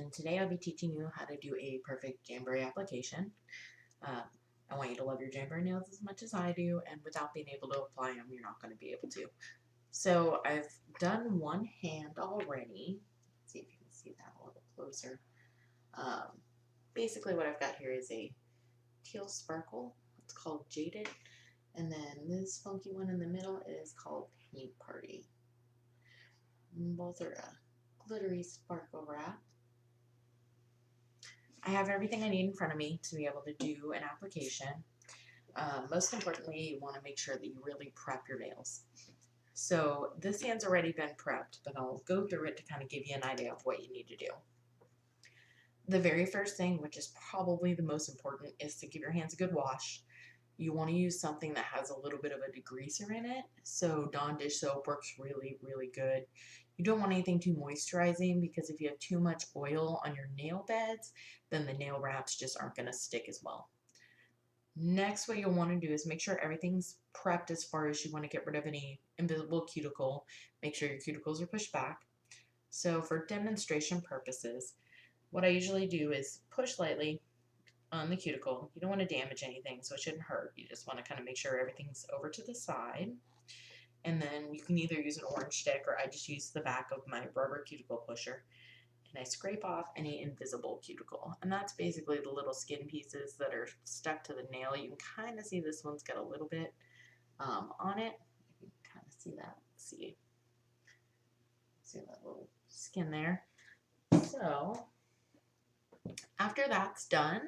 and today I'll be teaching you how to do a perfect Jamberry application. Uh, I want you to love your Jamberry nails as much as I do, and without being able to apply them, you're not going to be able to. So I've done one hand already. Let's see if you can see that a little closer. Um, Basically what I've got here is a teal sparkle. It's called Jaded, and then this funky one in the middle is called Paint Party. Both are a glittery sparkle wrap. I have everything I need in front of me to be able to do an application. Most importantly, you want to make sure that you really prep your nails. So this hand's already been prepped, but I'll go through it to kind of give you an idea of what you need to do. The very first thing, which is probably the most important, is to give your hands a good wash. You want to use something that has a little bit of a degreaser in it. So Dawn dish soap works really, really good. You don't want anything too moisturizing because if you have too much oil on your nail beds, then the nail wraps just aren't going to stick as well. Next, what you'll want to do is make sure everything's prepped as far as you want to get rid of any invisible cuticle. Make sure your cuticles are pushed back. So for demonstration purposes, what I usually do is push lightly on the cuticle. You don't want to damage anything, so it shouldn't hurt. You just want to kind of make sure everything's over to the side. And then you can either use an orange stick, or I just use the back of my rubber cuticle pusher, and I scrape off any invisible cuticle. And that's basically the little skin pieces that are stuck to the nail. You can kind of see this one's got a little bit on it. You can kind of see that. See that little skin there. So after that's done,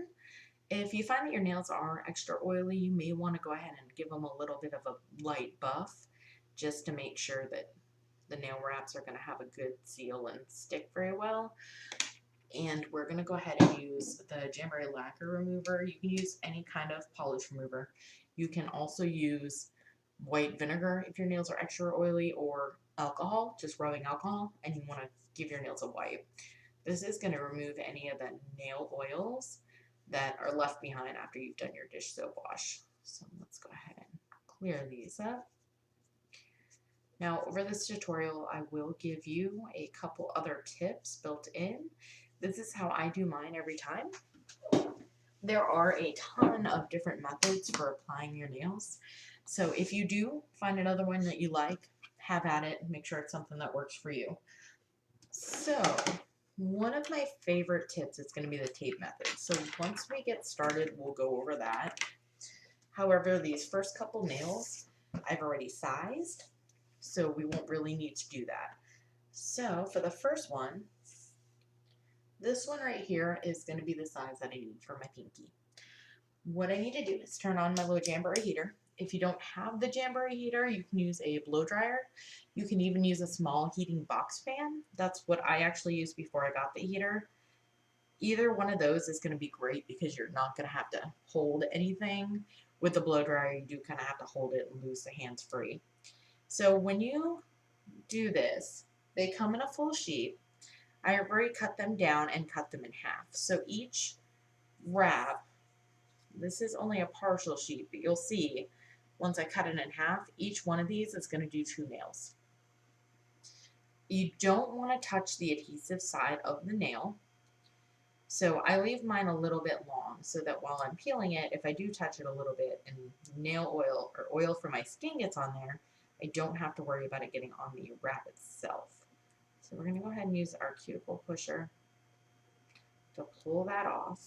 if you find that your nails are extra oily, you may want to go ahead and give them a little bit of a light buff just to make sure that the nail wraps are going to have a good seal and stick very well. And we're going to go ahead and use the Jamberry lacquer remover. You can use any kind of polish remover. You can also use white vinegar if your nails are extra oily, or alcohol, just rubbing alcohol, and you want to give your nails a wipe. This is going to remove any of the nail oils that are left behind after you've done your dish soap wash. So let's go ahead and clear these up. Now, over this tutorial, I will give you a couple other tips built in. This is how I do mine every time. There are a ton of different methods for applying your nails. So if you do find another one that you like, have at it and make sure it's something that works for you. So one of my favorite tips is going to be the tape method. So once we get started, we'll go over that. However, these first couple nails I've already sized, so we won't really need to do that. So for the first one, this one right here is going to be the size that I need for my pinky. What I need to do is turn on my little Jamberry heater. If you don't have the Jamberry heater, you can use a blow dryer. You can even use a small heating box fan. That's what I actually used before I got the heater. Either one of those is going to be great because you're not going to have to hold anything. With the blow dryer, you do kind of have to hold it and lose the hands free. So when you do this, they come in a full sheet. I have already cut them down and cut them in half. So each wrap, this is only a partial sheet, but you'll see once I cut it in half, each one of these is going to do 2 nails. You don't want to touch the adhesive side of the nail. So I leave mine a little bit long so that while I'm peeling it, if I do touch it a little bit and nail oil or oil from my skin gets on there, I don't have to worry about it getting on the wrap itself. So we're going to go ahead and use our cuticle pusher to pull that off.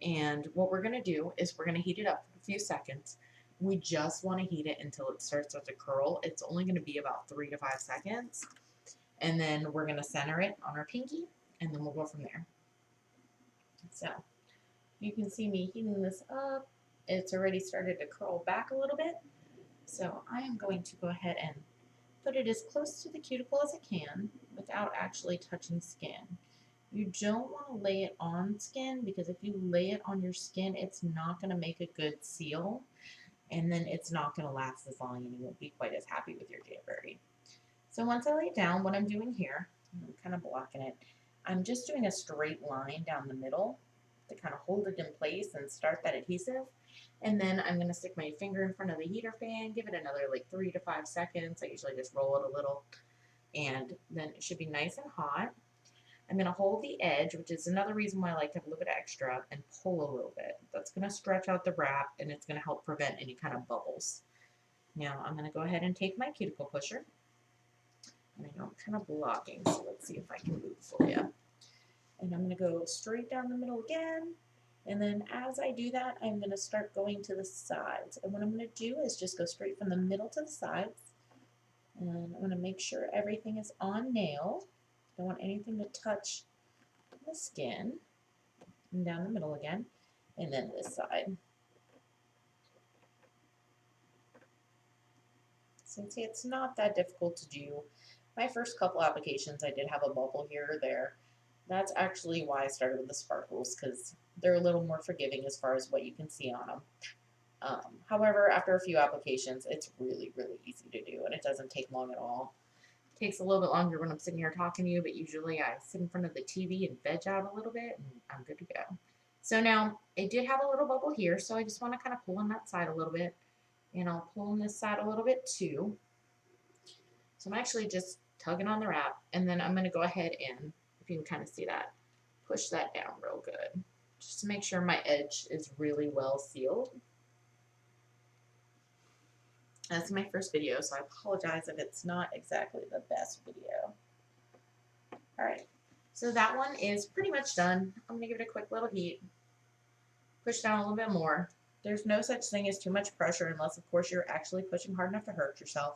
And what we're going to do is we're going to heat it up for a few seconds. We just want to heat it until it starts to curl. It's only going to be about 3 to 5 seconds. And then we're going to center it on our pinky, and then we'll go from there. So you can see me heating this up. It's already started to curl back a little bit. So I am going to go ahead and put it as close to the cuticle as I can without actually touching skin. You don't want to lay it on skin because if you lay it on your skin, it's not going to make a good seal, and then it's not going to last as long and you won't be quite as happy with your Jamberry. So once I lay it down, what I'm doing here, I'm kind of blocking it, I'm just doing a straight line down the middle to kind of hold it in place and start that adhesive. And then I'm going to stick my finger in front of the heater fan, give it another like 3 to 5 seconds. I usually just roll it a little, and then it should be nice and hot. I'm going to hold the edge, which is another reason why I like to have a little bit extra, and pull a little bit. That's going to stretch out the wrap, and it's going to help prevent any kind of bubbles. Now I'm going to go ahead and take my cuticle pusher. And I know I'm kind of blocking, so let's see if I can move for you. And I'm going to go straight down the middle again. And then as I do that, I'm going to start going to the sides. And what I'm going to do is just go straight from the middle to the sides. And I'm going to make sure everything is on nail. Don't want anything to touch the skin. And down the middle again. And then this side. So see, it's not that difficult to do. My first couple applications, I did have a bubble here or there. That's actually why I started with the sparkles, because they're a little more forgiving as far as what you can see on them. However, after a few applications, it's really, really easy to do, and it doesn't take long at all. It takes a little bit longer when I'm sitting here talking to you, but usually I sit in front of the TV and veg out a little bit, and I'm good to go. So now, I did have a little bubble here, so I just want to kind of pull on that side a little bit, and I'll pull on this side a little bit too. So I'm actually just tugging on the wrap, and then I'm going to go ahead and, if you can kind of see that, push that down real good, just to make sure my edge is really well sealed. That's my first video, so I apologize if it's not exactly the best video. Alright, so that one is pretty much done. I'm going to give it a quick little heat, push down a little bit more. There's no such thing as too much pressure unless, of course, you're actually pushing hard enough to hurt yourself.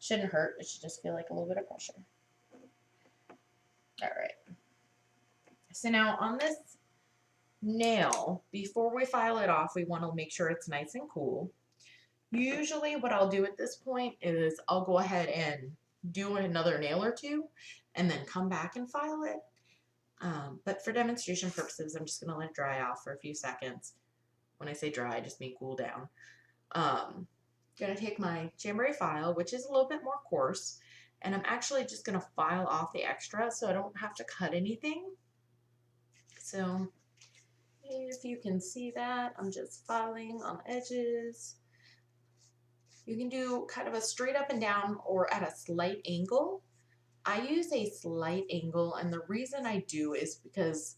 Shouldn't hurt, it should just feel like a little bit of pressure. Alright. So now on this nail, before we file it off, we want to make sure it's nice and cool. Usually what I'll do at this point is I'll go ahead and do another nail or two and then come back and file it. But for demonstration purposes, I'm just going to let it dry off for a few seconds. When I say dry, I just mean cool down. Going to take my Jamberry file, which is a little bit more coarse, and I'm actually just going to file off the extra so I don't have to cut anything. So if you can see that, I'm just filing on the edges. You can do kind of a straight up and down or at a slight angle. I use a slight angle, and the reason I do is because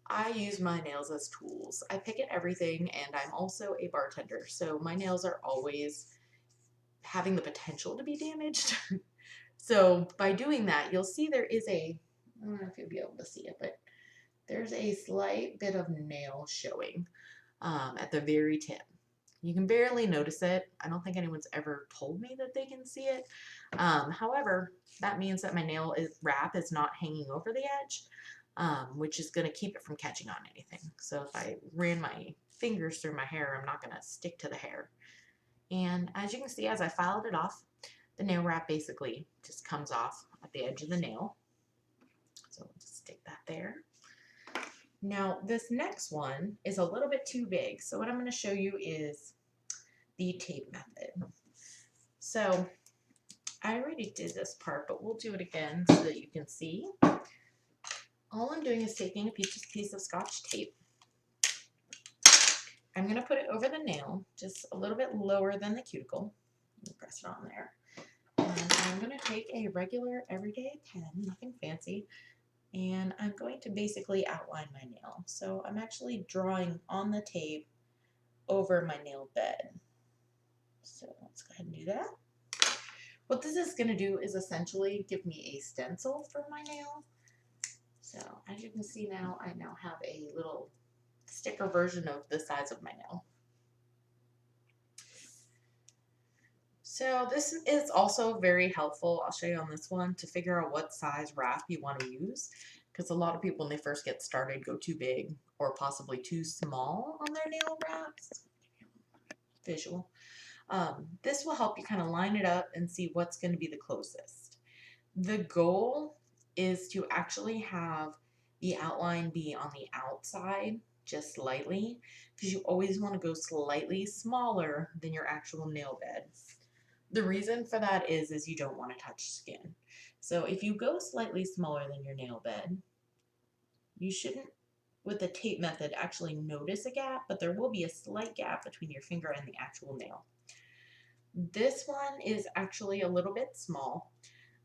I use my nails as tools. I pick at everything, and I'm also a bartender, so my nails are always having the potential to be damaged. So by doing that, you'll see there is a, I don't know if you'll be able to see it, but there's a slight bit of nail showing at the very tip. You can barely notice it. I don't think anyone's ever told me that they can see it. However, that means that my nail wrap is not hanging over the edge, which is going to keep it from catching on anything. So if I ran my fingers through my hair, I'm not going to stick to the hair. And as you can see, as I filed it off, the nail wrap basically just comes off at the edge of the nail. So we'll just stick that there. Now, this next one is a little bit too big. So what I'm going to show you is the tape method. So I already did this part, but we'll do it again so that you can see. All I'm doing is taking a piece of Scotch tape. I'm going to put it over the nail, just a little bit lower than the cuticle. Press it on there. And I'm going to take a regular everyday pen, nothing fancy, and I'm going to basically outline my nail. So I'm actually drawing on the tape over my nail bed. So let's go ahead and do that. What this is going to do is essentially give me a stencil for my nail. So as you can see now, I now have a little sticker version of the size of my nail. So this is also very helpful, I'll show you on this one, to figure out what size wrap you want to use. Because a lot of people when they first get started go too big or possibly too small on their nail wraps. Visual. This will help you kind of line it up and see what's going to be the closest. The goal is to actually have the outline be on the outside just slightly, because you always want to go slightly smaller than your actual nail bed. The reason for that is you don't want to touch skin. So if you go slightly smaller than your nail bed, you shouldn't, with the tape method, actually notice a gap, but there will be a slight gap between your finger and the actual nail. This one is actually a little bit small.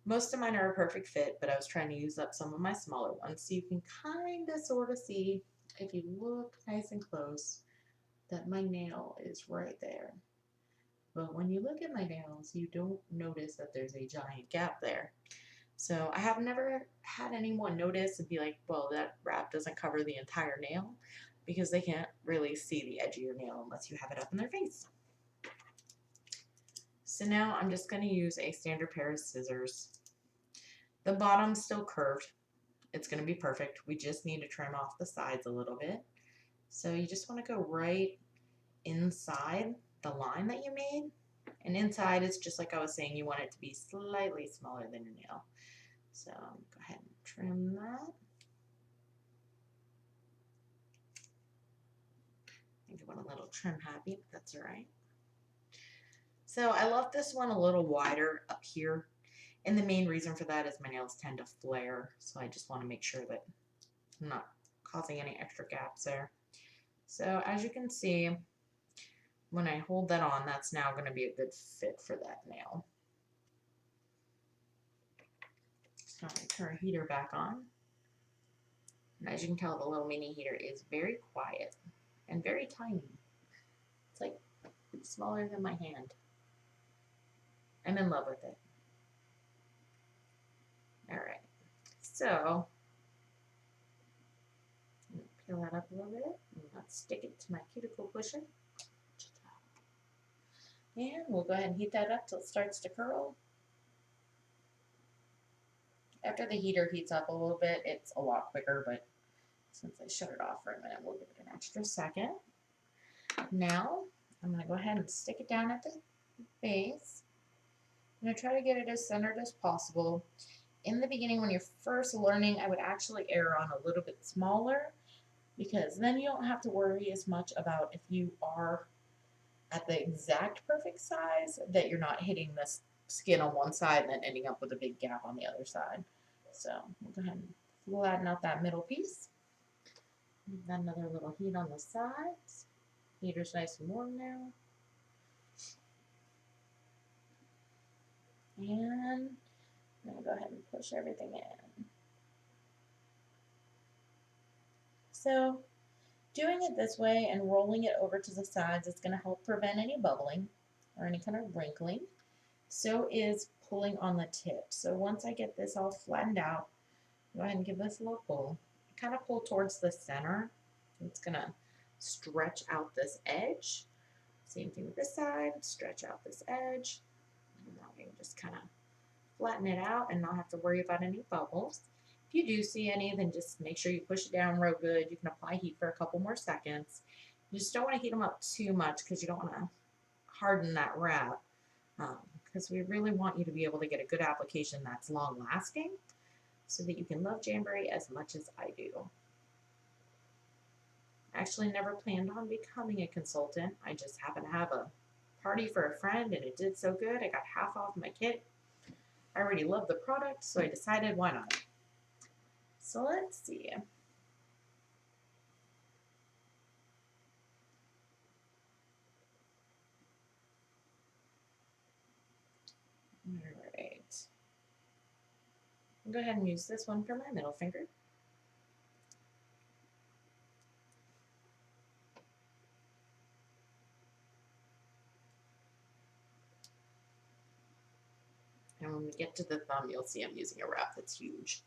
Most of mine are a perfect fit, but I was trying to use up some of my smaller ones, so you can kind of sort of see, if you look nice and close, that my nail is right there. But when you look at my nails, you don't notice that there's a giant gap there. So I have never had anyone notice and be like, well, that wrap doesn't cover the entire nail, because they can't really see the edge of your nail unless you have it up in their face. So now I'm just going to use a standard pair of scissors. The bottom's still curved. It's going to be perfect. We just need to trim off the sides a little bit. So you just want to go right inside the line that you made. And inside, it's just like I was saying, you want it to be slightly smaller than your nail. So go ahead and trim that. I think I want a little trim happy, but that's all right. So I left this one a little wider up here. And the main reason for that is my nails tend to flare. So I just want to make sure that I'm not causing any extra gaps there. So as you can see, when I hold that on, that's now going to be a good fit for that nail. So I turn our heater back on. And as you can tell, the little mini heater is very quiet and very tiny. It's like it's smaller than my hand. I'm in love with it. All right, so I'm gonna peel that up a little bit and let's stick it to my cuticle pusher. And we'll go ahead and heat that up till it starts to curl. After the heater heats up a little bit, it's a lot quicker, but since I shut it off for a minute, we'll give it an extra second. Now, I'm going to go ahead and stick it down at the base. I'm going to try to get it as centered as possible. In the beginning, when you're first learning, I would actually err on a little bit smaller, because then you don't have to worry as much about if you are at the exact perfect size that you're not hitting this skin on one side and then ending up with a big gap on the other side. So we'll go ahead and flatten out that middle piece. We've got another little heat on the sides. Heater's nice and warm now. And I'm going to go ahead and push everything in. So doing it this way and rolling it over to the sides is going to help prevent any bubbling or any kind of wrinkling. So is pulling on the tip. So once I get this all flattened out, go ahead and give this a little pull. Kind of pull towards the center. It's going to stretch out this edge. Same thing with this side. Stretch out this edge. And now we can just kind of flatten it out and not have to worry about any bubbles. If you do see any, then just make sure you push it down real good. You can apply heat for a couple more seconds. You just don't want to heat them up too much because you don't want to harden that wrap. Because we really want you to be able to get a good application that's long lasting so that you can love Jamberry as much as I do. I actually never planned on becoming a consultant. I just happened to have a party for a friend and it did so good. I got half off my kit. I already love the product, so I decided why not. So let's see. Alright. I'll go ahead and use this one for my middle finger. And when we get to the thumb, you'll see I'm using a wrap that's huge.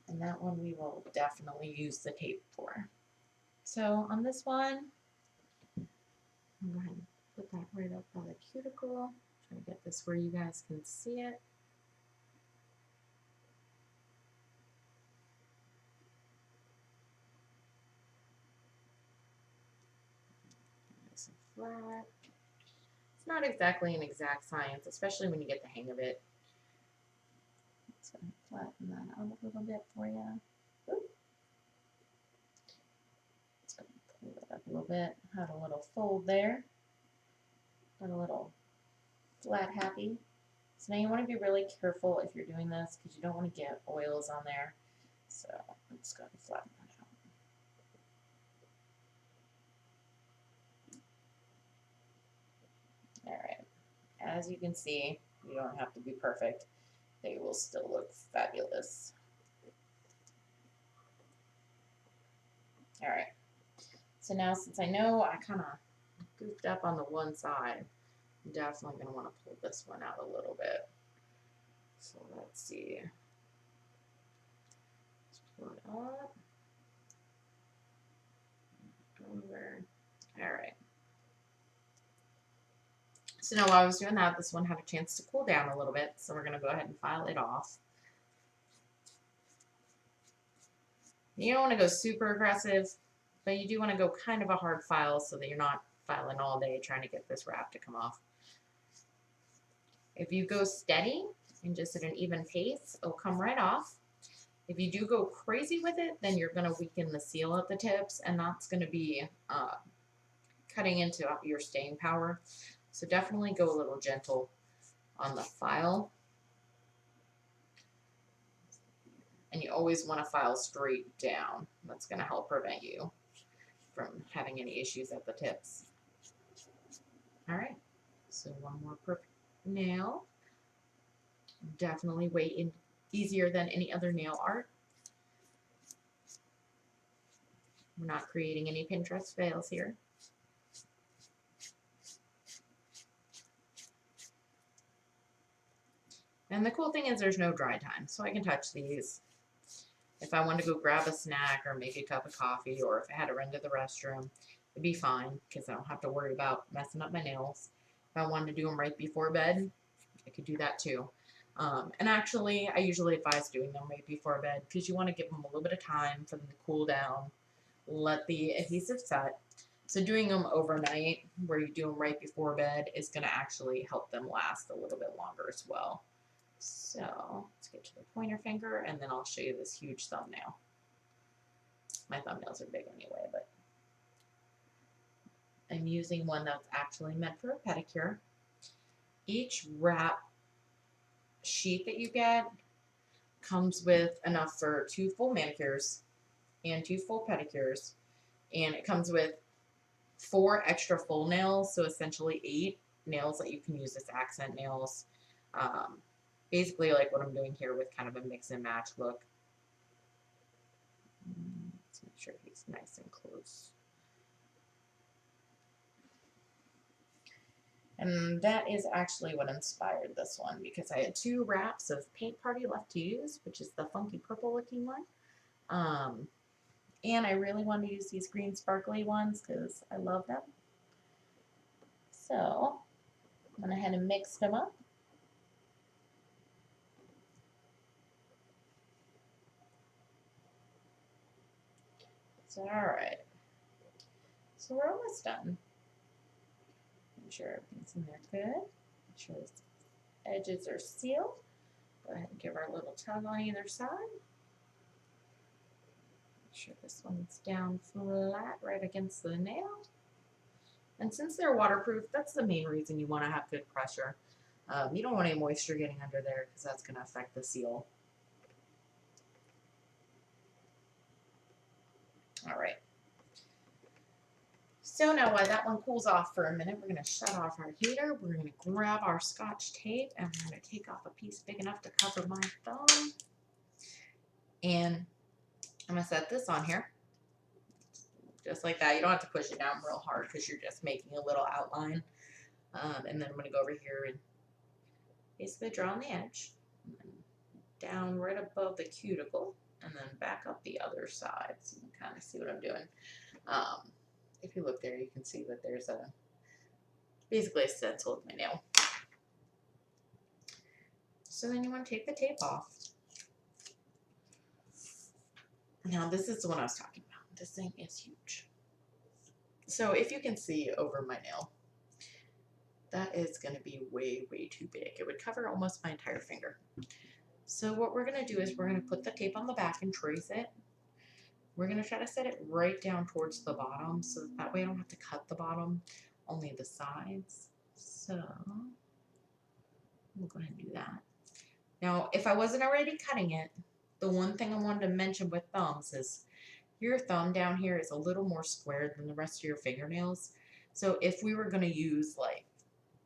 And that one we will definitely use the tape for. So on this one, I'm going to put that right up by the cuticle. Try to get this where you guys can see it. Nice and flat. It's not exactly an exact science, especially when you get the hang of it. Just going to flatten that out a little bit for you. Just going to pull it up a little bit. Had a little fold there. Got a little flat happy. So now you want to be really careful if you're doing this because you don't want to get oils on there. So I'm just going to flatten that out. Alright, as you can see, You don't have to be perfect. They will still look fabulous. All right. So now, since I know I kind of goofed up on the one side, I'm definitely going to want to pull this one out a little bit. So let's see. Let's pull it up. Over. All right. So now while I was doing that, this one had a chance to cool down a little bit. So we're going to go ahead and file it off. You don't want to go super aggressive, but you do want to go kind of a hard file so that you're not filing all day trying to get this wrap to come off. If you go steady and just at an even pace, it'll come right off. If you do go crazy with it, then you're going to weaken the seal at the tips, and that's going to be cutting into your staying power. So definitely go a little gentle on the file. And you always want to file straight down. That's going to help prevent you from having any issues at the tips. All right, so one more perfect nail. Definitely way easier than any other nail art. We're not creating any Pinterest fails here. And the cool thing is there's no dry time, so I can touch these. If I wanted to go grab a snack or make a cup of coffee, or if I had to run to the restroom, it'd be fine because I don't have to worry about messing up my nails. If I wanted to do them right before bed, I could do that too. And actually, I usually advise doing them right before bed because you want to give them a little bit of time for them to cool down, let the adhesive set. So doing them overnight, where you do them right before bed, is going to actually help them last a little bit longer as well. So let's get to the pointer finger, and then I'll show you this huge thumbnail. My thumbnails are big anyway, but I'm using one that's actually meant for a pedicure. Each wrap sheet that you get comes with enough for 2 full manicures and 2 full pedicures, and it comes with 4 extra full nails, so essentially 8 nails that you can use as accent nails. Basically like what I'm doing here with kind of a mix and match look. Let's make sure he's nice and close. And that is actually what inspired this one, because I had 2 wraps of Paint Party left to use, which is the funky purple looking one. And I really wanted to use these green sparkly ones because I love them. So I went ahead and mixed them up. So, alright. So we're almost done. Make sure everything's in there good. Make sure the edges are sealed. Go ahead and give our little tug on either side. Make sure this one's down flat right against the nail. And since they're waterproof, that's the main reason you want to have good pressure. You don't want any moisture getting under there because that's going to affect the seal. All right. So now while that one cools off for a minute, we're going to shut off our heater. We're going to grab our Scotch tape and we're going to take off a piece big enough to cover my thumb. And I'm going to set this on here. Just like that. You don't have to push it down real hard because you're just making a little outline. And then I'm going to go over here and basically draw on the edge. And then down right above the cuticle. And then back up the other side. So you can kind of see what I'm doing. If you look there, you can see that there's basically a stencil of my nail. So then you want to take the tape off. Now this is the one I was talking about. This thing is huge. So if you can see over my nail, that is going to be way, way too big. It would cover almost my entire finger. So what we're going to do is we're going to put the tape on the back and trace it. We're going to try to set it right down towards the bottom so that way I don't have to cut the bottom, only the sides. So we'll go ahead and do that. Now, if I wasn't already cutting it, the one thing I wanted to mention with thumbs is your thumb down here is a little more squared than the rest of your fingernails. So if we were going to use like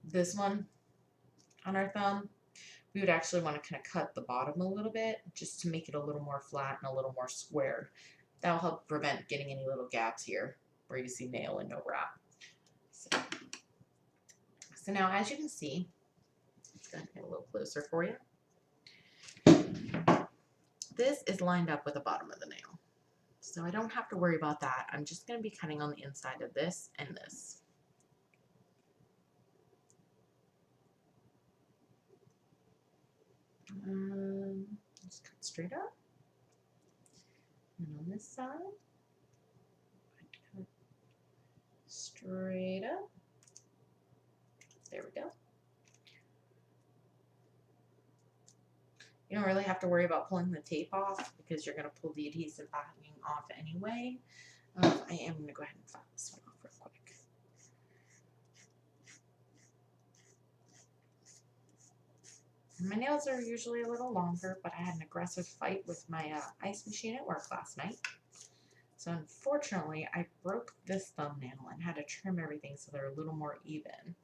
this one, on our thumb, we would actually want to kind of cut the bottom a little bit just to make it a little more flat and a little more squared. That'll help prevent getting any little gaps here where you see nail and no wrap. So now, as you can see, let's go ahead and get a little closer for you. This is lined up with the bottom of the nail. So I don't have to worry about that. I'm just going to be cutting on the inside of this and this. Just cut straight up. And on this side, cut straight up. There we go. You don't really have to worry about pulling the tape off because you're going to pull the adhesive backing off anyway. I am going to go ahead and flat this one off real quick. My nails are usually a little longer, but I had an aggressive fight with my ice machine at work last night. So unfortunately, I broke this thumbnail and had to trim everything so they're a little more even.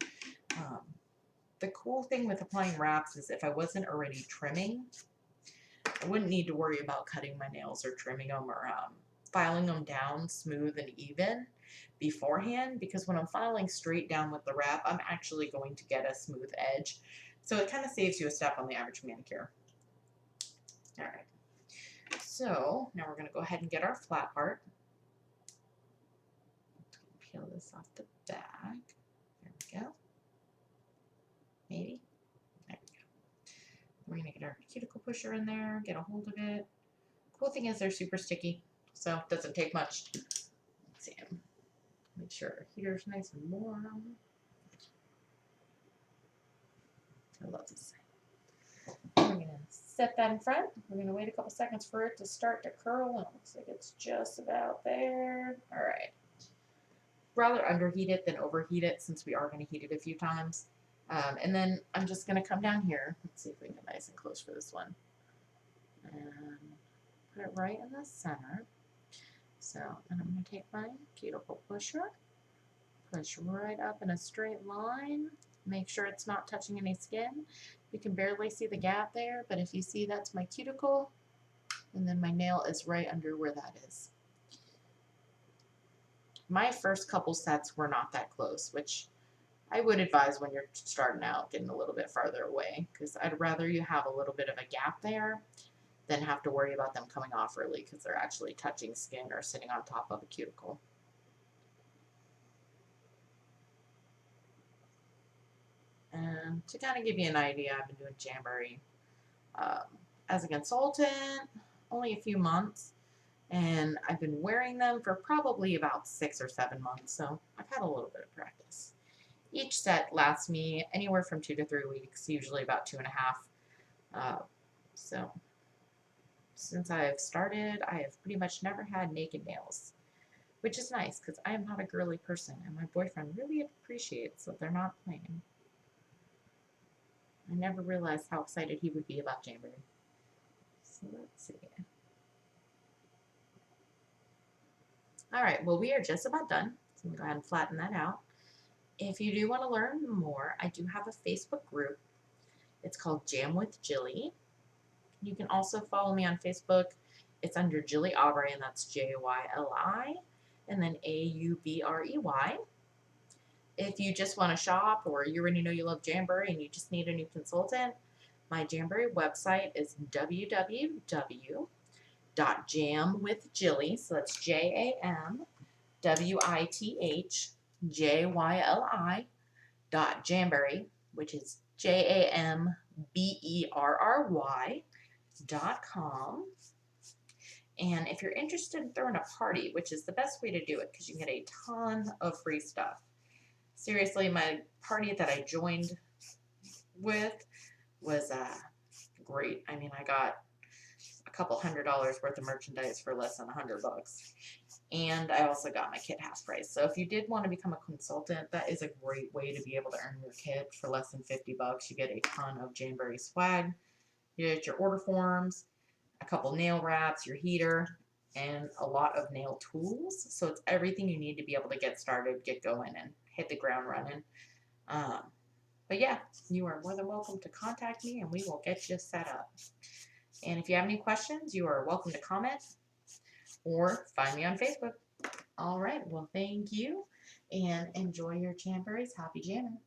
The cool thing with applying wraps is if I wasn't already trimming, I wouldn't need to worry about cutting my nails or trimming them or filing them down smooth and even beforehand, because when I'm filing straight down with the wrap, I'm actually going to get a smooth edge. So it kind of saves you a step on the average manicure. All right. So now we're going to go ahead and get our flat part. Peel this off the back. There we go. Maybe. There we go. We're going to get our cuticle pusher in there, get a hold of it. Cool thing is they're super sticky, so it doesn't take much. Let's see. Make sure our heater's nice and warm. I love this. We're going to set that in front. We're going to wait a couple seconds for it to start to curl, and it looks like it's just about there. All right. Rather underheat it than overheat it, since we are going to heat it a few times. And then I'm just going to come down here. Let's see if we can get nice and close for this one. And put it right in the center. So, and I'm going to take my cuticle pusher, push right up in a straight line. Make sure it's not touching any skin. You can barely see the gap there, but if you see, that's my cuticle, and then my nail is right under where that is. My first couple sets were not that close, which I would advise when you're starting out, getting a little bit farther away, because I'd rather you have a little bit of a gap there than have to worry about them coming off early because they're actually touching skin or sitting on top of a cuticle. And to kind of give you an idea, I've been doing Jamberry as a consultant only a few months, and I've been wearing them for probably about 6 or 7 months, so I've had a little bit of practice. Each set lasts me anywhere from 2 to 3 weeks, usually about 2.5. So since I have started, I have pretty much never had naked nails, which is nice because I am not a girly person, and my boyfriend really appreciates that they're not plain. I never realized how excited he would be about Jamberry. So let's see. All right, well, we are just about done. So I'm going to go ahead and flatten that out. If you do want to learn more, I do have a Facebook group. It's called Jam with Jyli. You can also follow me on Facebook. It's under Jyli Aubrey, and that's Jyli, and then Aubrey. If you just want to shop, or you already know you love Jamberry and you just need a new consultant, my Jamberry website is www.jamwithjyli, so that's JamWithJyli.Jamberry, which is Jamberry.com. And if you're interested in throwing a party, which is the best way to do it because you can get a ton of free stuff. Seriously, my party that I joined with was great. I mean, I got a couple $100 worth of merchandise for less than $100. And I also got my kit half price. So if you did want to become a consultant, that is a great way to be able to earn your kit for less than $50. You get a ton of Jamberry swag. You get your order forms, a couple nail wraps, your heater, and a lot of nail tools. So it's everything you need to be able to get started, get going, and hit the ground running. But yeah, you are more than welcome to contact me and we will get you set up. And if you have any questions, you are welcome to comment or find me on Facebook. All right, well, thank you and enjoy your jamborees. Happy jamming.